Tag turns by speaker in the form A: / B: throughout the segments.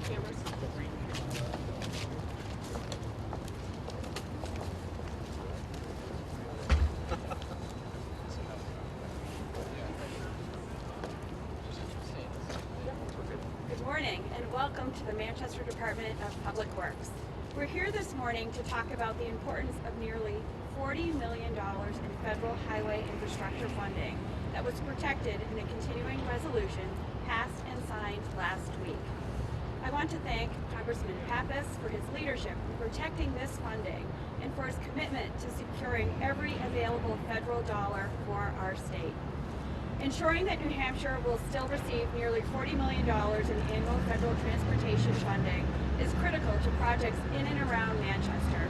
A: cameras. Good morning and welcome to the Manchester Department of Public Works. We're here this morning to talk about the importance of nearly $40 million in federal highway infrastructure funding that was protected in a continuing resolution passed and signed last week. I want to thank Congressman Pappas for his leadership in protecting this funding and for his commitment to securing every available federal dollar for our state. Ensuring that New Hampshire will still receive nearly $40 million in annual federal transportation funding is critical to projects in and around Manchester.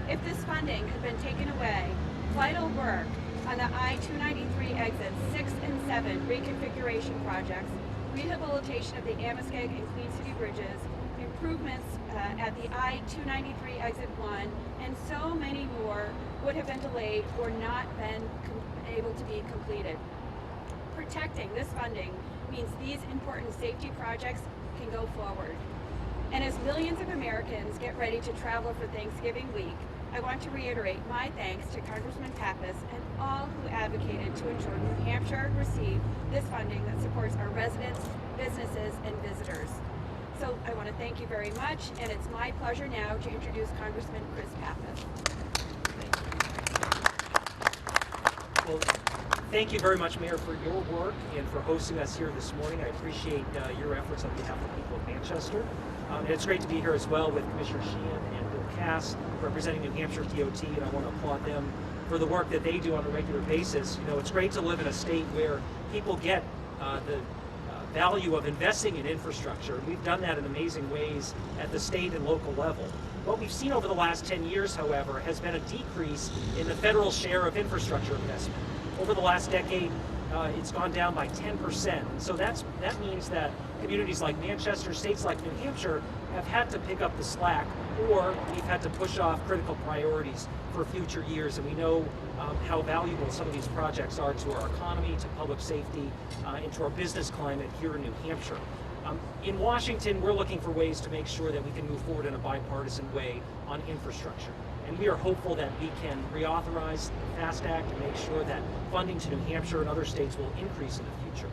A: If this funding had been taken away, vital work on the I-293 exits 6 and 7 reconfiguration projects, rehabilitation of the Amoskeag and Queen City bridges, improvements at the I-293 exit 1, and so many more would have been delayed or not been able to be completed. Protecting this funding means these important safety projects can go forward. And as millions of Americans get ready to travel for Thanksgiving week, I want to reiterate my thanks to Congressman Pappas and all who advocated to ensure New Hampshire receive this funding that supports our residents, businesses, and visitors. So I want to thank you very much, and it's my pleasure now to introduce Congressman Chris Pappas.
B: Well, thank you very much, Mayor, for your work and for hosting us here this morning. I appreciate your efforts on behalf of the people of Manchester. And it's great to be here as well with Commissioner Sheehan and Bill Cass representing New Hampshire DOT, and I want to applaud them for the work that they do on a regular basis. You know, it's great to live in a state where people get the value of investing in infrastructure. We've done that in amazing ways at the state and local level. What we've seen over the last 10 years, however, has been a decrease in the federal share of infrastructure investment. Over the last decade, it's gone down by 10%. And so that means that communities like Manchester, states like New Hampshire, have had to pick up the slack, or we've had to push off critical priorities for future years. And we know how valuable some of these projects are to our economy, to public safety, and to our business climate here in New Hampshire. In Washington, we're looking for ways to make sure that we can move forward in a bipartisan way on infrastructure. And we are hopeful that we can reauthorize the FAST Act and make sure that funding to New Hampshire and other states will increase in the future.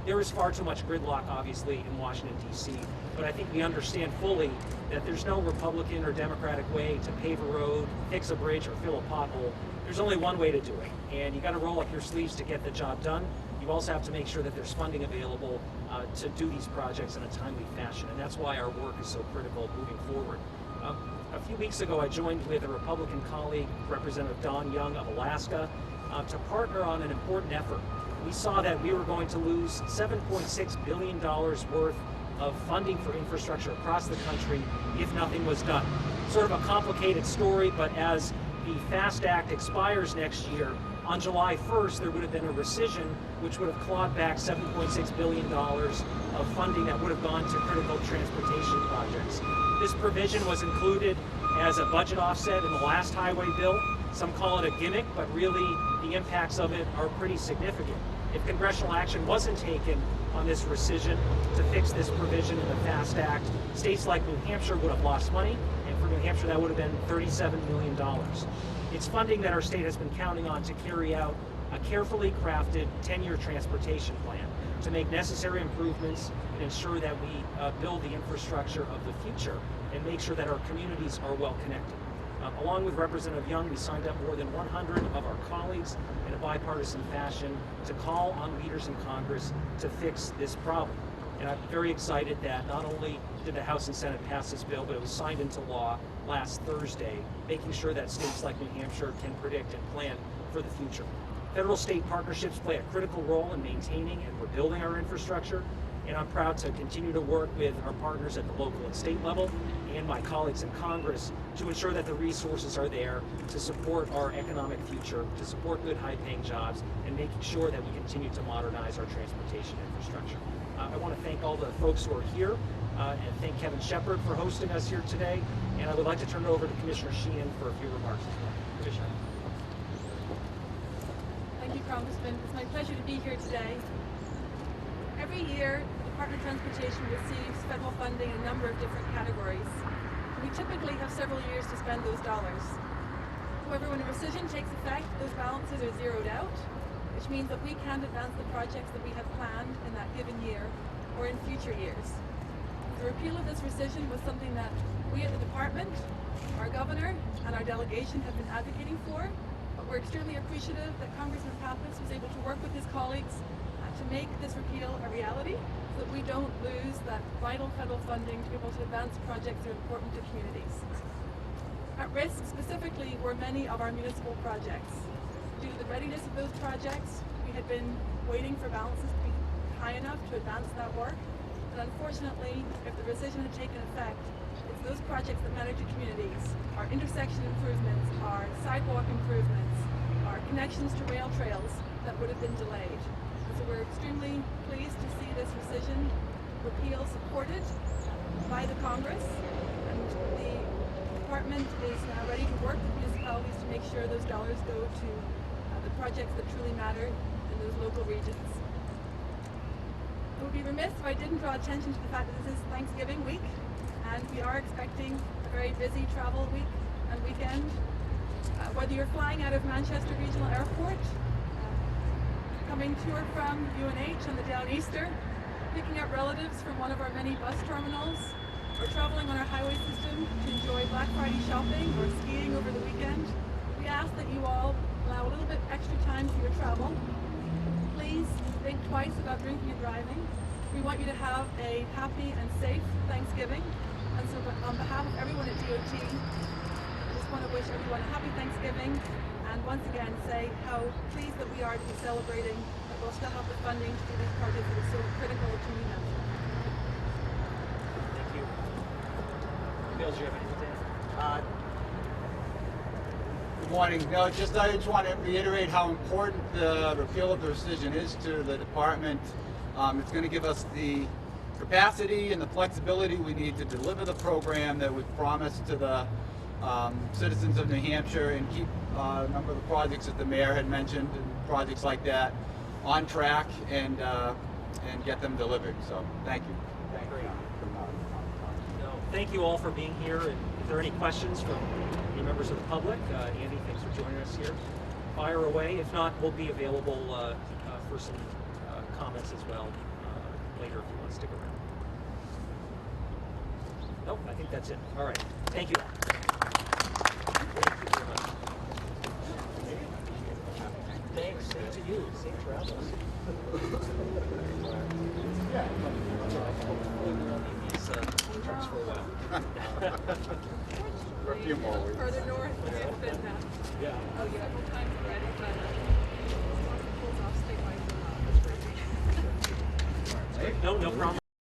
B: There is far too much gridlock, obviously, in Washington, D.C., but I think we understand fully that there's no Republican or Democratic way to pave a road, fix a bridge, or fill a pothole. There's only one way to do it, and you got to roll up your sleeves to get the job done. You also have to make sure that there's funding available to do these projects in a timely fashion, and that's why our work is so critical moving forward. A few weeks ago, I joined with a Republican colleague, Representative Don Young of Alaska, to partner on an important effort. We saw that we were going to lose $7.6 billion worth of funding for infrastructure across the country if nothing was done. Sort of a complicated story, but as the FAST Act expires next year, on July 1st, there would have been a rescission which would have clawed back $7.6 billion of funding that would have gone to critical transportation projects. This provision was included as a budget offset in the last highway bill. Some call it a gimmick, but really the impacts of it are pretty significant. If congressional action wasn't taken on this rescission to fix this provision in the FAST Act, states like New Hampshire would have lost money, and for New Hampshire that would have been $37 million. It's funding that our state has been counting on to carry out a carefully crafted 10-year transportation plan to make necessary improvements and ensure that we build the infrastructure of the future and make sure that our communities are well connected. Along with Representative Young, we signed up more than 100 of our colleagues in a bipartisan fashion to call on leaders in Congress to fix this problem. And I'm very excited that not only did the House and Senate pass this bill, but it was signed into law last Thursday, making sure that states like New Hampshire can predict and plan for the future. Federal-state partnerships play a critical role in maintaining and rebuilding our infrastructure, and I'm proud to continue to work with our partners at the local and state level and my colleagues in Congress to ensure that the resources are there to support our economic future, to support good high-paying jobs, and making sure that we continue to modernize our transportation infrastructure. I want to thank all the folks who are here and thank Kevin Shepard for hosting us here today, and I would like to turn it over to Commissioner Sheehan for a few remarks as well. Commissioner.
A: Thank you, Congressman. It's my pleasure to be here today. Every year, the
C: Department of Transportation receives federal funding in a number of different categories. We typically have several years to spend those dollars. However, when a rescission takes effect, those balances are zeroed out, which means that we can't advance the projects that we have planned in that given year or in future years. The repeal of this rescission was something that we at the department, our governor, and our delegation have been advocating for, but we're extremely appreciative that Congressman Pappas was able to work with his colleagues to make this repeal a reality so that we don't lose that vital federal funding to be able to advance projects that are important to communities. At risk specifically were many of our municipal projects. Due to the readiness of those projects, we had been waiting for balances to be high enough to advance that work. And unfortunately, if the rescission had taken effect, it's those projects that matter to communities, our intersection improvements, our sidewalk improvements, our connections to rail trails that would have been delayed. And so we're extremely pleased to see this rescission repeal supported by the Congress, and the department is now ready to work with municipalities to make sure those dollars go to the projects that truly matter in those local regions. I would be remiss if I didn't draw attention to the fact that this is Thanksgiving week, and we are expecting a very busy travel week and weekend. Whether you're flying out of Manchester Regional Airport, coming to or from UNH on the Down Easter, picking up relatives from one of our many bus terminals, or traveling on our highway system to enjoy Black Friday shopping or skiing over the weekend, we ask that you all allow a little bit extra time for your travel. Please think twice about drinking and driving. We want you to have a happy and safe Thanksgiving. And so on behalf of everyone at DOT, I just want to wish everyone a happy Thanksgiving, and once again say how pleased that we are to be celebrating that we'll still have the funding to do these projects that are so critical to New Hampshire.
B: Thank you. Bill, do you have anything to add?
D: Good morning. No, I just want to reiterate how important the repeal of the rescission is to the department. It's going to give us the capacity and the flexibility we need to deliver the program that we've promised to the citizens of New Hampshire, and keep a number of the projects that the mayor had mentioned, and projects like that, on track, and get them delivered. So thank you.
B: No, thank you all for being here. And if there are any questions from any members of the public, Andy, thanks for joining us here. Fire away. If not, we'll be available for some comments as well later if you want to stick around. Nope, I think that's it. All right. Thank you all. Thank you very much. Thanks. Same to you. Safe travels. These trucks for a while.
D: For a few more weeks.
C: Further north, it's been
B: Yeah.
C: several times already, but pulls off statewide.
B: No problem.